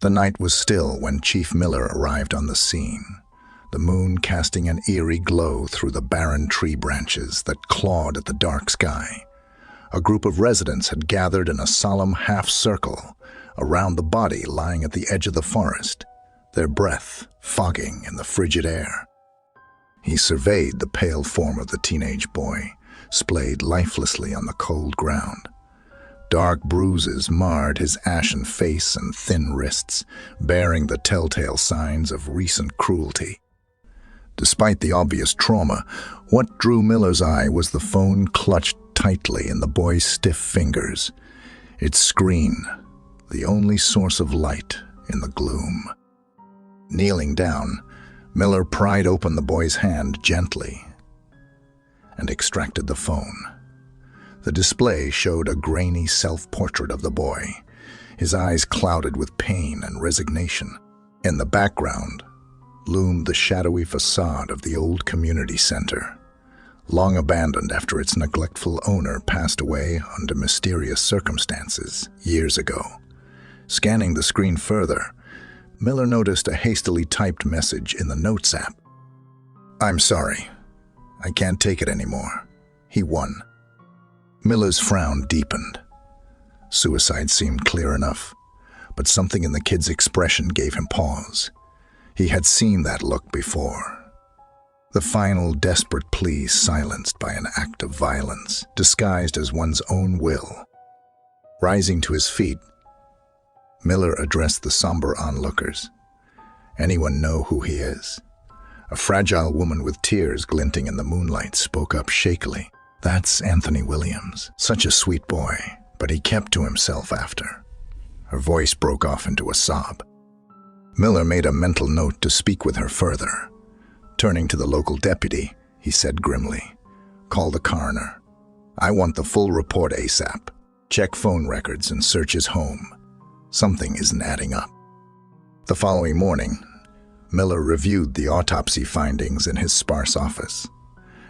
The night was still when Chief Miller arrived on the scene, the moon casting an eerie glow through the barren tree branches that clawed at the dark sky. A group of residents had gathered in a solemn half-circle around the body lying at the edge of the forest, their breath fogging in the frigid air. He surveyed the pale form of the teenage boy, splayed lifelessly on the cold ground. Dark bruises marred his ashen face and thin wrists, bearing the telltale signs of recent cruelty. Despite the obvious trauma, what drew Miller's eye was the phone clutched tightly in the boy's stiff fingers, its screen the only source of light in the gloom. Kneeling down, Miller pried open the boy's hand gently and extracted the phone. The display showed a grainy self-portrait of the boy, his eyes clouded with pain and resignation. In the background loomed the shadowy façade of the old community center, long abandoned after its neglectful owner passed away under mysterious circumstances years ago. Scanning the screen further, Miller noticed a hastily typed message in the Notes app. "I'm sorry. I can't take it anymore. He won." Miller's frown deepened. Suicide seemed clear enough, but something in the kid's expression gave him pause. He had seen that look before. The final desperate plea silenced by an act of violence, disguised as one's own will. Rising to his feet, Miller addressed the somber onlookers. "Anyone know who he is?" A fragile woman with tears glinting in the moonlight spoke up shakily. "That's Anthony Williams. Such a sweet boy, but he kept to himself after." Her voice broke off into a sob. Miller made a mental note to speak with her further. Turning to the local deputy, he said grimly, "Call the coroner. I want the full report ASAP. Check phone records and search his home. Something isn't adding up." The following morning, Miller reviewed the autopsy findings in his sparse office.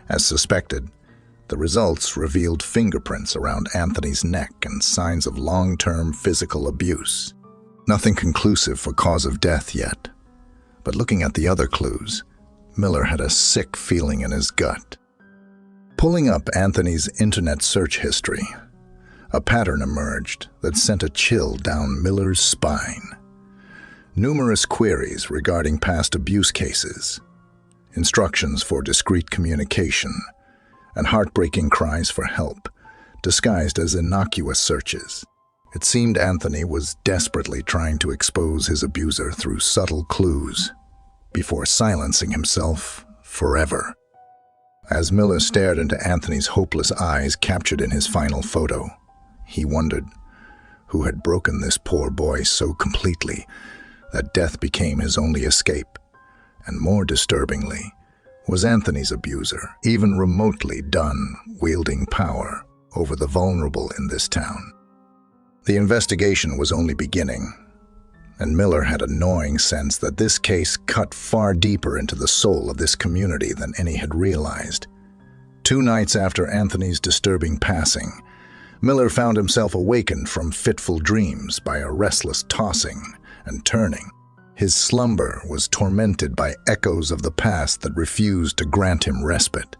As suspected, the results revealed fingerprints around Anthony's neck and signs of long-term physical abuse. Nothing conclusive for cause of death yet, but looking at the other clues, Miller had a sick feeling in his gut. Pulling up Anthony's internet search history, a pattern emerged that sent a chill down Miller's spine. Numerous queries regarding past abuse cases, instructions for discreet communication, and heartbreaking cries for help, disguised as innocuous searches. It seemed Anthony was desperately trying to expose his abuser through subtle clues, before silencing himself forever. As Miller stared into Anthony's hopeless eyes captured in his final photo, he wondered who had broken this poor boy so completely that death became his only escape. And more disturbingly, was Anthony's abuser even remotely done wielding power over the vulnerable in this town? The investigation was only beginning, and Miller had a gnawing sense that this case cut far deeper into the soul of this community than any had realized. 2 nights after Anthony's disturbing passing, Miller found himself awakened from fitful dreams by a restless tossing and turning. His slumber was tormented by echoes of the past that refused to grant him respite.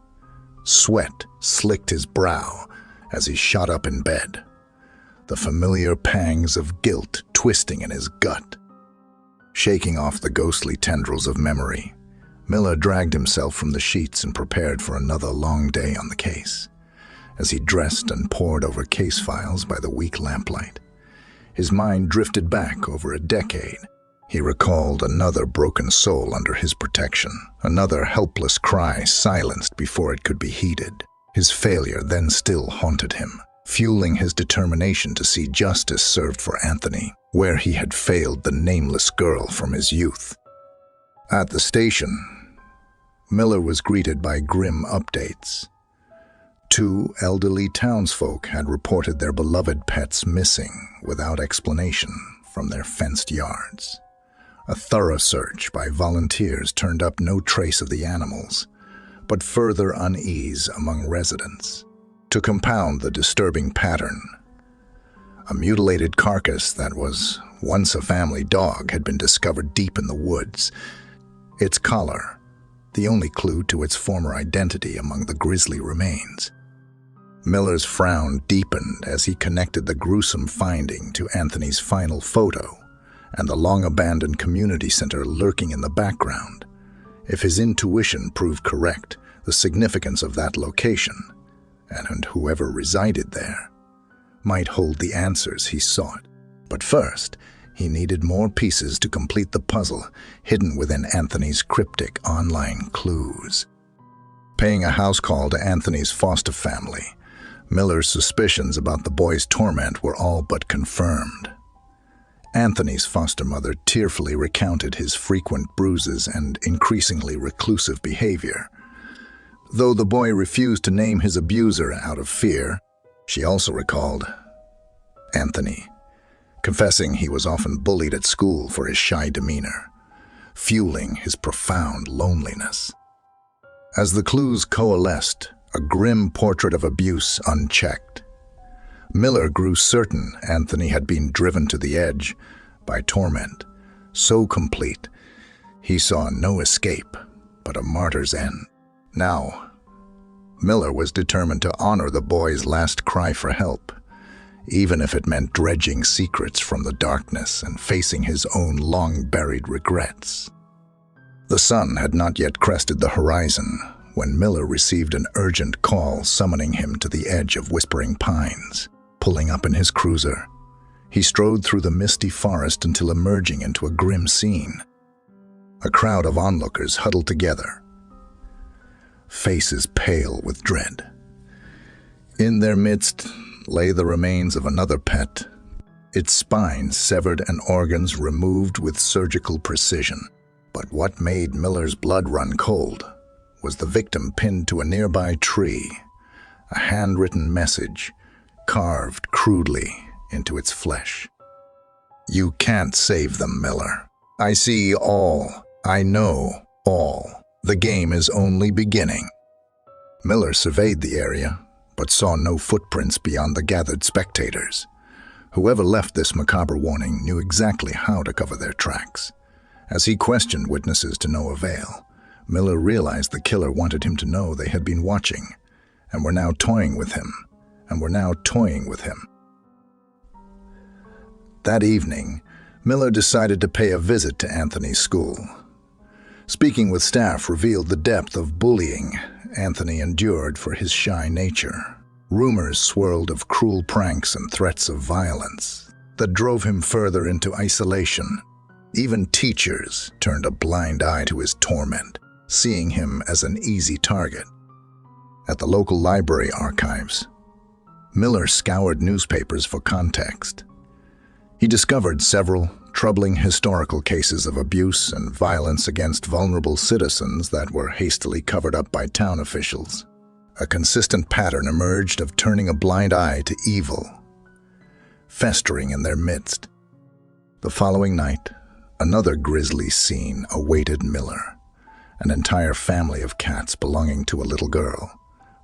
Sweat slicked his brow as he shot up in bed, the familiar pangs of guilt twisting in his gut. Shaking off the ghostly tendrils of memory, Miller dragged himself from the sheets and prepared for another long day on the case. As he dressed and pored over case files by the weak lamplight, his mind drifted back over a decade. He recalled another broken soul under his protection, another helpless cry silenced before it could be heeded. His failure then still haunted him, fueling his determination to see justice served for Anthony, where he had failed the nameless girl from his youth. At the station, Miller was greeted by grim updates. 2 elderly townsfolk had reported their beloved pets missing without explanation from their fenced yards. A thorough search by volunteers turned up no trace of the animals, but further unease among residents. To compound the disturbing pattern, a mutilated carcass that was Once a family dog had been discovered deep in the woods. Its collar, the only clue to its former identity among the grisly remains. Miller's frown deepened as he connected the gruesome finding to Anthony's final photo and the long-abandoned community center lurking in the background. If his intuition proved correct, the significance of that location, and whoever resided there, might hold the answers he sought. But first, he needed more pieces to complete the puzzle hidden within Anthony's cryptic online clues. Paying a house call to Anthony's foster family, Miller's suspicions about the boy's torment were all but confirmed. Anthony's foster mother tearfully recounted his frequent bruises and increasingly reclusive behavior. Though the boy refused to name his abuser out of fear, she also recalled Anthony, confessing he was often bullied at school for his shy demeanor, fueling his profound loneliness. As the clues coalesced, a grim portrait of abuse unchecked, Miller grew certain Anthony had been driven to the edge by torment, so complete he saw no escape but a martyr's end. Now, Miller was determined to honor the boy's last cry for help, even if it meant dredging secrets from the darkness and facing his own long-buried regrets. The sun had not yet crested the horizon when Miller received an urgent call summoning him to the edge of Whispering Pines. Pulling up in his cruiser, he strode through the misty forest until emerging into a grim scene. A crowd of onlookers huddled together, faces pale with dread. In their midst lay the remains of another pet, its spine severed and organs removed with surgical precision. But what made Miller's blood run cold was the victim pinned to a nearby tree, a handwritten message carved crudely into its flesh. "You can't save them, Miller. I see all. I know all. The game is only beginning." Miller surveyed the area, but saw no footprints beyond the gathered spectators. Whoever left this macabre warning knew exactly how to cover their tracks. As he questioned witnesses to no avail, Miller realized the killer wanted him to know they had been watching and were now toying with him. That evening, Miller decided to pay a visit to Anthony's school. Speaking with staff revealed the depth of bullying Anthony endured for his shy nature. Rumors swirled of cruel pranks and threats of violence that drove him further into isolation. Even teachers turned a blind eye to his torment, seeing him as an easy target. At the local library archives, Miller scoured newspapers for context. He discovered several troubling historical cases of abuse and violence against vulnerable citizens that were hastily covered up by town officials. A consistent pattern emerged of turning a blind eye to evil, festering in their midst. The following night, another grisly scene awaited Miller. An entire family of cats belonging to a little girl,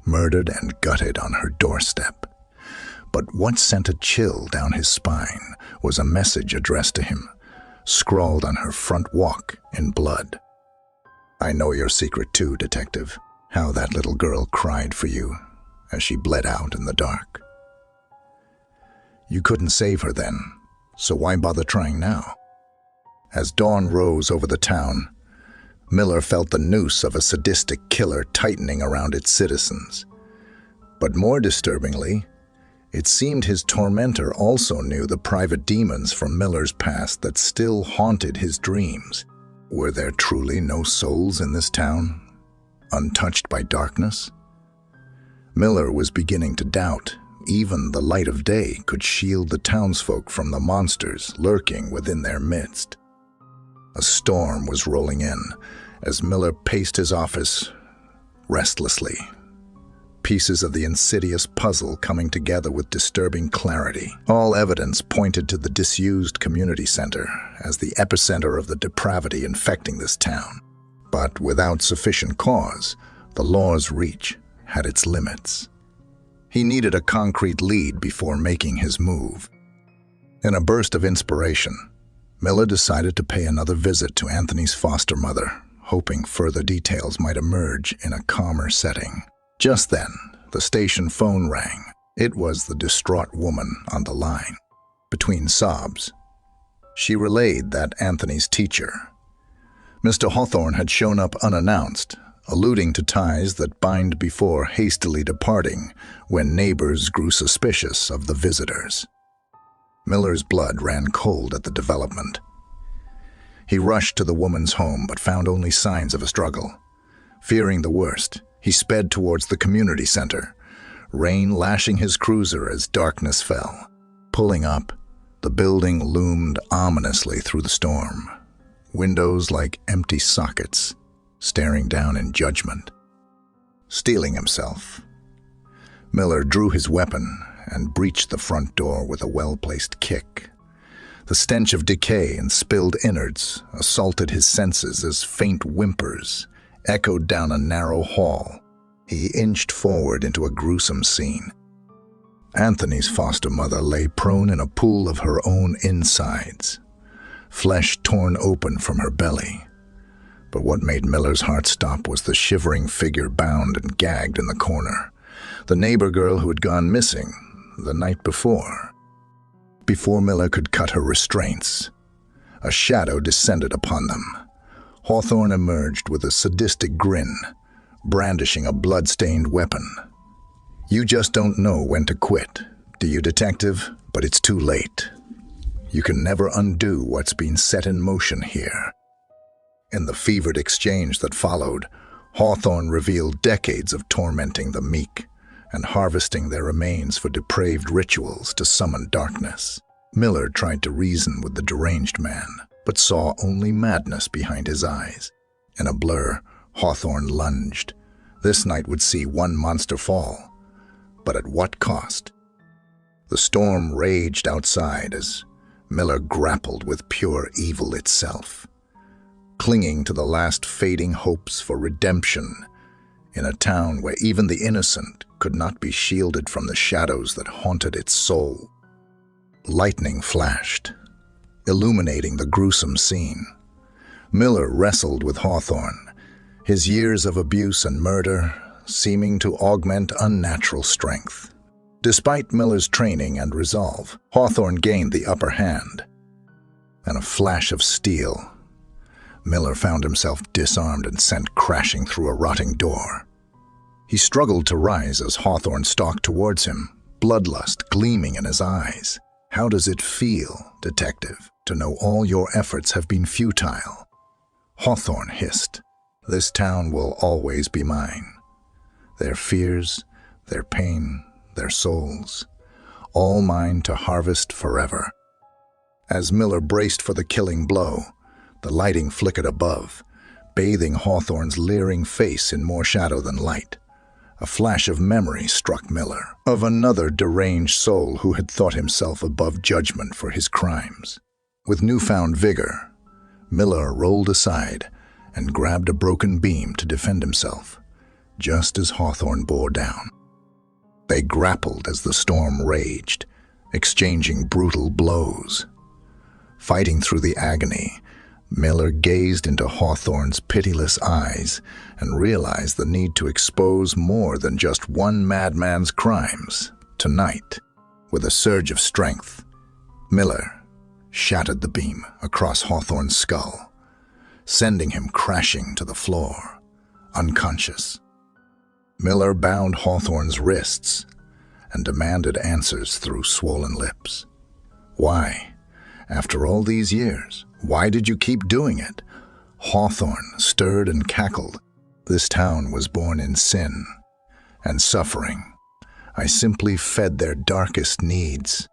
murdered and gutted on her doorstep. But what sent a chill down his spine was a message addressed to him, scrawled on her front walk in blood. "I know your secret too, Detective. How that little girl cried for you as she bled out in the dark. You couldn't save her then, so why bother trying now?" As dawn rose over the town, Miller felt the noose of a sadistic killer tightening around its citizens. But more disturbingly, it seemed his tormentor also knew the private demons from Miller's past that still haunted his dreams. Were there truly no souls in this town, untouched by darkness? Miller was beginning to doubt even the light of day could shield the townsfolk from the monsters lurking within their midst. A storm was rolling in as Miller paced his office restlessly, pieces of the insidious puzzle coming together with disturbing clarity. All evidence pointed to the disused community center as the epicenter of the depravity infecting this town. But without sufficient cause, the law's reach had its limits. He needed a concrete lead before making his move. In a burst of inspiration, Miller decided to pay another visit to Anthony's foster mother, hoping further details might emerge in a calmer setting. Just then, the station phone rang. It was the distraught woman on the line. Between sobs, she relayed that Anthony's teacher, Mr. Hawthorne, had shown up unannounced, alluding to ties that bind before hastily departing when neighbors grew suspicious of the visitors. Miller's blood ran cold at the development. He rushed to the woman's home but found only signs of a struggle. Fearing the worst, he sped towards the community center, rain lashing his cruiser as darkness fell. Pulling up, the building loomed ominously through the storm, windows like empty sockets, staring down in judgment. Steeling himself, Miller drew his weapon and breached the front door with a well-placed kick. The stench of decay and spilled innards assaulted his senses as faint whimpers echoed down a narrow hall. He inched forward into a gruesome scene. Anthony's foster mother lay prone in a pool of her own insides, flesh torn open from her belly. But what made Miller's heart stop was the shivering figure bound and gagged in the corner, the neighbor girl who had gone missing the night before. Before Miller could cut her restraints, a shadow descended upon them. Hawthorne emerged with a sadistic grin, brandishing a blood-stained weapon. "You just don't know when to quit, do you, detective? But it's too late. You can never undo what's been set in motion here." In the fevered exchange that followed, Hawthorne revealed decades of tormenting the meek and harvesting their remains for depraved rituals to summon darkness. Miller tried to reason with the deranged man, but saw only madness behind his eyes. In a blur, Hawthorne lunged. This night would see one monster fall, but at what cost? The storm raged outside as Miller grappled with pure evil itself, clinging to the last fading hopes for redemption in a town where even the innocent could not be shielded from the shadows that haunted its soul. Lightning flashed, illuminating the gruesome scene. Miller wrestled with Hawthorne, his years of abuse and murder seeming to augment unnatural strength. Despite Miller's training and resolve, Hawthorne gained the upper hand. In a flash of steel, Miller found himself disarmed and sent crashing through a rotting door. He struggled to rise as Hawthorne stalked towards him, bloodlust gleaming in his eyes. "How does it feel, detective, to know all your efforts have been futile?" Hawthorne hissed. "This town will always be mine. Their fears, their pain, their souls, all mine to harvest forever." As Miller braced for the killing blow, the lighting flickered above, bathing Hawthorne's leering face in more shadow than light. A flash of memory struck Miller, of another deranged soul who had thought himself above judgment for his crimes. With newfound vigor, Miller rolled aside and grabbed a broken beam to defend himself, just as Hawthorne bore down. They grappled as the storm raged, exchanging brutal blows. Fighting through the agony, Miller gazed into Hawthorne's pitiless eyes and realized the need to expose more than just one madman's crimes. Tonight, with a surge of strength, Miller shattered the beam across Hawthorne's skull, sending him crashing to the floor, unconscious. Miller bound Hawthorne's wrists and demanded answers through swollen lips. "Why? After all these years, why did you keep doing it?" Hawthorne stirred and cackled. "This town was born in sin and suffering. I simply fed their darkest needs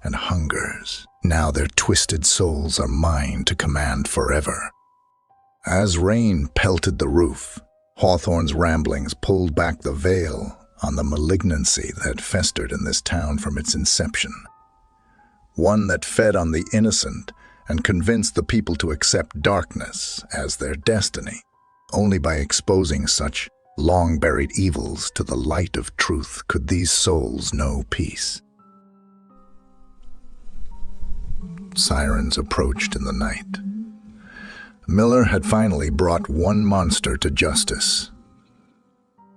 and hungers. Now their twisted souls are mine to command forever." As rain pelted the roof, Hawthorne's ramblings pulled back the veil on the malignancy that festered in this town from its inception. One that fed on the innocent and convinced the people to accept darkness as their destiny. Only by exposing such long-buried evils to the light of truth could these souls know peace. Sirens approached in the night. Miller had finally brought one monster to justice.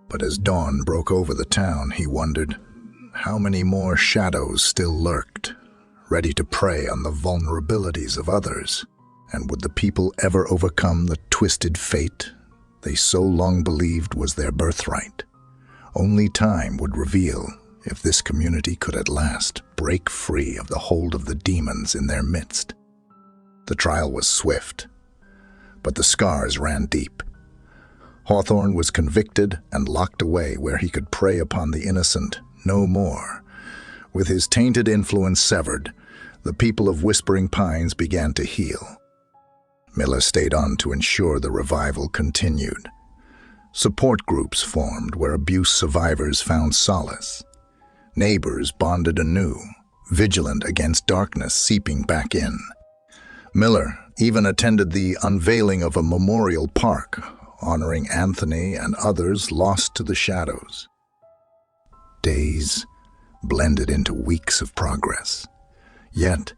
But as dawn broke over the town, he wondered how many more shadows still lurked, ready to prey on the vulnerabilities of others. And would the people ever overcome the twisted fate they so long believed was their birthright? Only time would reveal if this community could at last break free of the hold of the demons in their midst. The trial was swift, but the scars ran deep. Hawthorne was convicted and locked away where he could prey upon the innocent no more. With his tainted influence severed, the people of Whispering Pines began to heal. Miller stayed on to ensure the revival continued. Support groups formed where abuse survivors found solace. Neighbors bonded anew, vigilant against darkness seeping back in. Miller even attended the unveiling of a memorial park, honoring Anthony and others lost to the shadows. Days blended into weeks of progress. Yet,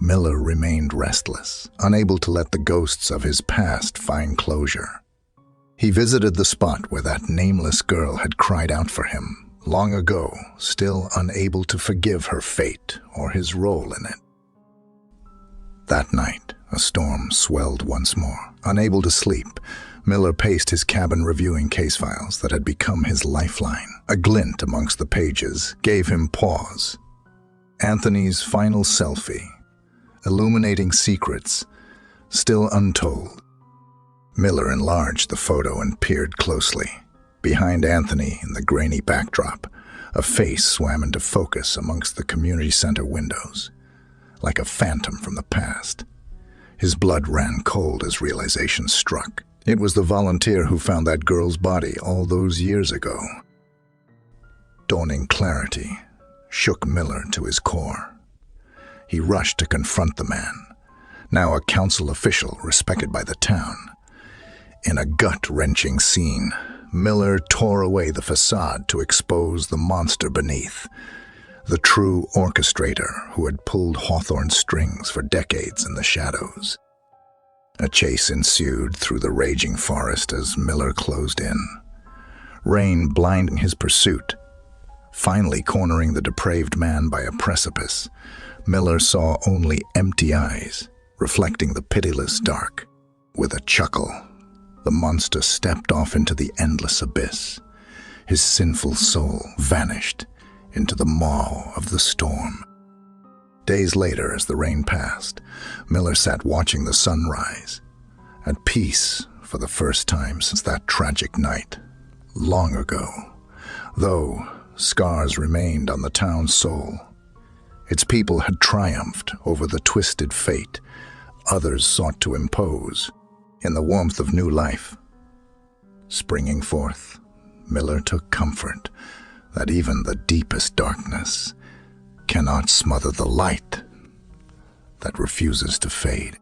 Miller remained restless, unable to let the ghosts of his past find closure. He visited the spot where that nameless girl had cried out for him long ago, still unable to forgive her fate or his role in it. That night, a storm swelled once more. Unable to sleep, Miller paced his cabin reviewing case files that had become his lifeline. A glint amongst the pages gave him pause. Anthony's final selfie, illuminating secrets still untold. Miller enlarged the photo and peered closely. Behind Anthony, in the grainy backdrop, a face swam into focus amongst the community center windows, like a phantom from the past. His blood ran cold as realization struck. It was the volunteer who found that girl's body all those years ago. Dawning clarity shook Miller to his core. He rushed to confront the man, now a council official respected by the town. In a gut-wrenching scene, Miller tore away the façade to expose the monster beneath, the true orchestrator who had pulled Hawthorne's strings for decades in the shadows. A chase ensued through the raging forest as Miller closed in, rain blinding his pursuit. Finally cornering the depraved man by a precipice, Miller saw only empty eyes, reflecting the pitiless dark. With a chuckle, the monster stepped off into the endless abyss. His sinful soul vanished into the maw of the storm. Days later, as the rain passed, Miller sat watching the sun rise, at peace for the first time since that tragic night, long ago, though scars remained on the town's soul. Its people had triumphed over the twisted fate others sought to impose. In the warmth of new life, springing forth, Miller took comfort that even the deepest darkness cannot smother the light that refuses to fade.